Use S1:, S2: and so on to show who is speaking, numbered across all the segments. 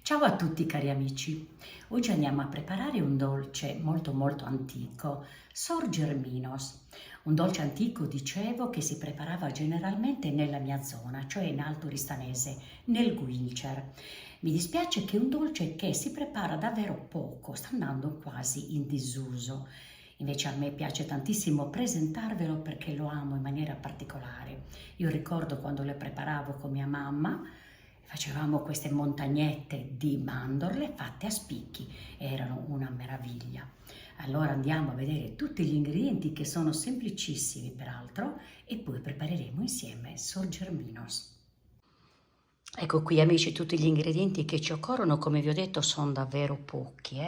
S1: Ciao a tutti cari amici, oggi andiamo a preparare un dolce molto antico, Sorgerminos, un dolce antico dicevo che si preparava generalmente nella mia zona, cioè in Alto Ristanese, nel Guincer. Mi dispiace che è un dolce che si prepara davvero poco, sta andando quasi in disuso. Invece a me piace tantissimo presentarvelo perché lo amo in maniera particolare. Io ricordo quando le preparavo con mia mamma, facevamo queste montagnette di mandorle fatte a spicchi, erano una meraviglia. Allora andiamo a vedere tutti gli ingredienti che sono semplicissimi peraltro e poi prepareremo insieme Sorgerminos. Ecco qui amici tutti gli ingredienti che ci occorrono, come vi ho detto sono davvero pochi.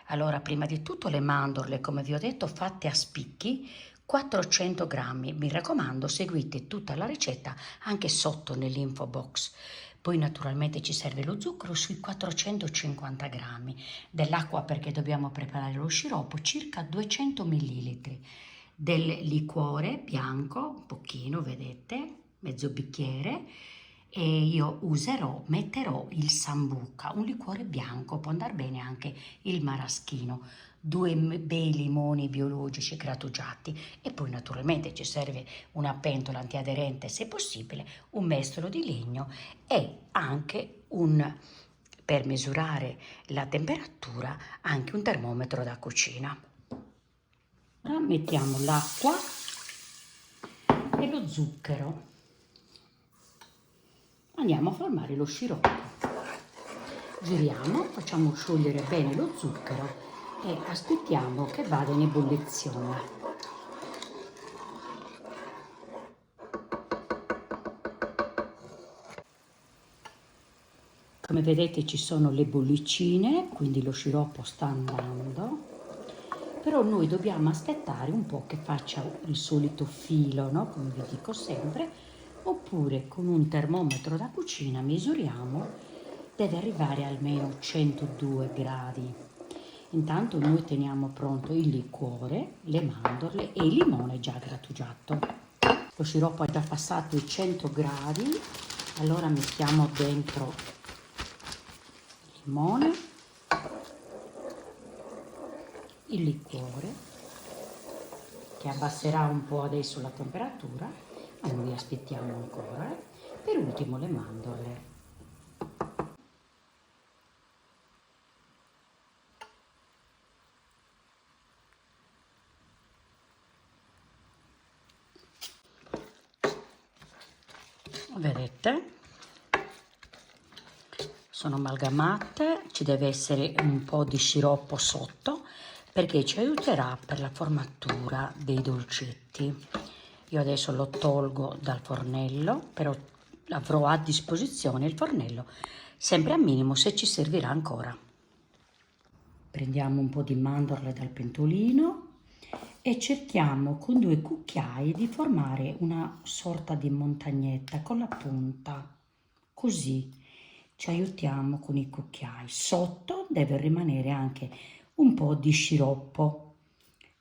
S1: Allora prima di tutto le mandorle, come vi ho detto, fatte a spicchi, 400 grammi. Mi raccomando, seguite tutta la ricetta anche sotto nell'info box. Poi naturalmente ci serve lo zucchero sui 450 grammi, dell'acqua perché dobbiamo preparare lo sciroppo, circa 200 millilitri, del liquore bianco, un pochino, vedete, mezzo bicchiere, e io metterò il sambuca, un liquore bianco, può andare bene anche il maraschino, due bei limoni biologici grattugiati e poi naturalmente ci serve una pentola antiaderente se possibile, un mestolo di legno e anche per misurare la temperatura, anche un termometro da cucina. Ora mettiamo l'acqua e lo zucchero. Andiamo a formare lo sciroppo. Giriamo, facciamo sciogliere bene lo zucchero e aspettiamo che vada in ebollizione. Come vedete ci sono le bollicine, quindi lo sciroppo sta andando, però noi dobbiamo aspettare un po' che faccia il solito filo, no? Come vi dico sempre, oppure con un termometro da cucina misuriamo, deve arrivare almeno 102 gradi. Intanto noi teniamo pronto il liquore, le mandorle e il limone già grattugiato. Lo sciroppo ha già passato i 100 gradi, allora mettiamo dentro il limone, il liquore, che abbasserà un po' adesso la temperatura, ma noi aspettiamo ancora. Per ultimo le mandorle. Vedete? Sono amalgamate, ci deve essere un po' di sciroppo sotto perché ci aiuterà per la formatura dei dolcetti. Io adesso lo tolgo dal fornello, però avrò a disposizione il fornello sempre a minimo se ci servirà ancora. Prendiamo un po' di mandorle dal pentolino e cerchiamo con due cucchiai di formare una sorta di montagnetta con la punta, così ci aiutiamo con i cucchiai. Sotto deve rimanere anche un po' di sciroppo,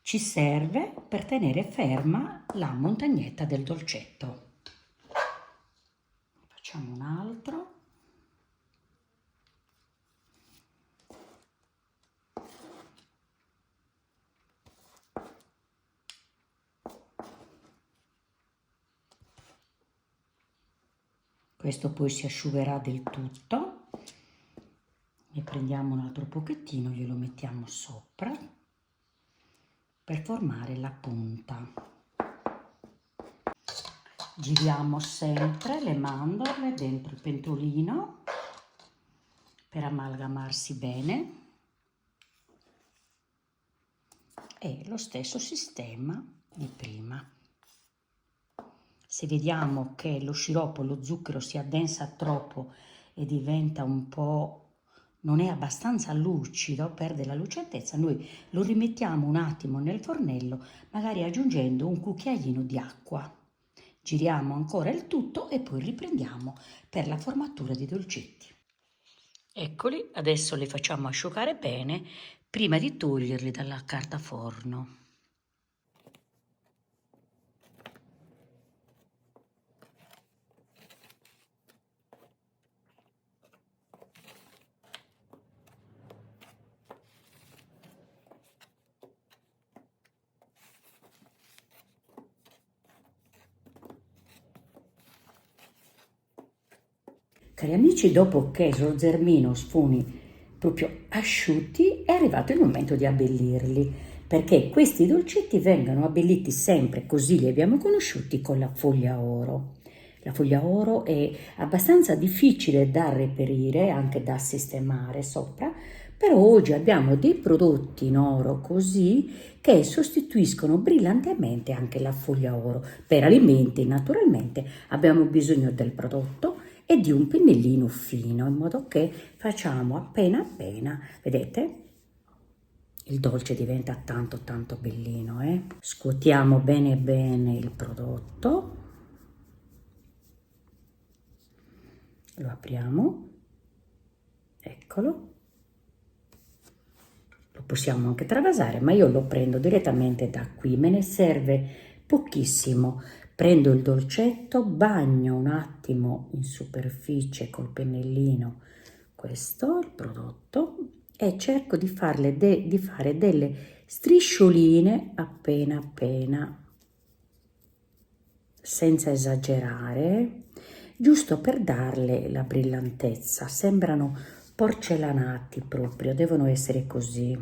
S1: ci serve per tenere ferma la montagnetta del dolcetto. Facciamo un altro. Questo poi si asciugherà del tutto. Ne prendiamo un altro pochettino, glielo mettiamo sopra per formare la punta. Giriamo sempre le mandorle dentro il pentolino per amalgamarsi bene e lo stesso sistema di prima. Se vediamo che lo sciroppo, lo zucchero si addensa troppo e diventa un po', non è abbastanza lucido, perde la lucentezza, noi lo rimettiamo un attimo nel fornello, magari aggiungendo un cucchiaino di acqua. Giriamo ancora il tutto e poi riprendiamo per la formatura dei dolcetti. Eccoli, adesso li facciamo asciugare bene prima di toglierli dalla carta forno. Cari amici, dopo che Sor Zermino sfumi proprio asciutti, è arrivato il momento di abbellirli, perché questi dolcetti vengono abbelliti sempre, così li abbiamo conosciuti, con la foglia oro. La foglia oro è abbastanza difficile da reperire, anche da sistemare sopra, però oggi abbiamo dei prodotti in oro così che sostituiscono brillantemente anche la foglia oro. Per alimenti, naturalmente, abbiamo bisogno del prodotto e di un pennellino fino, in modo che facciamo appena appena, vedete? Il dolce diventa tanto tanto bellino, eh? Scuotiamo bene bene il prodotto, lo apriamo, eccolo, lo possiamo anche travasare, ma io lo prendo direttamente da qui, me ne serve pochissimo. Prendo il dolcetto, bagno un attimo in superficie col pennellino questo, il prodotto, e cerco di fare delle striscioline appena appena, senza esagerare, giusto per darle la brillantezza. Sembrano porcellanati proprio, devono essere così.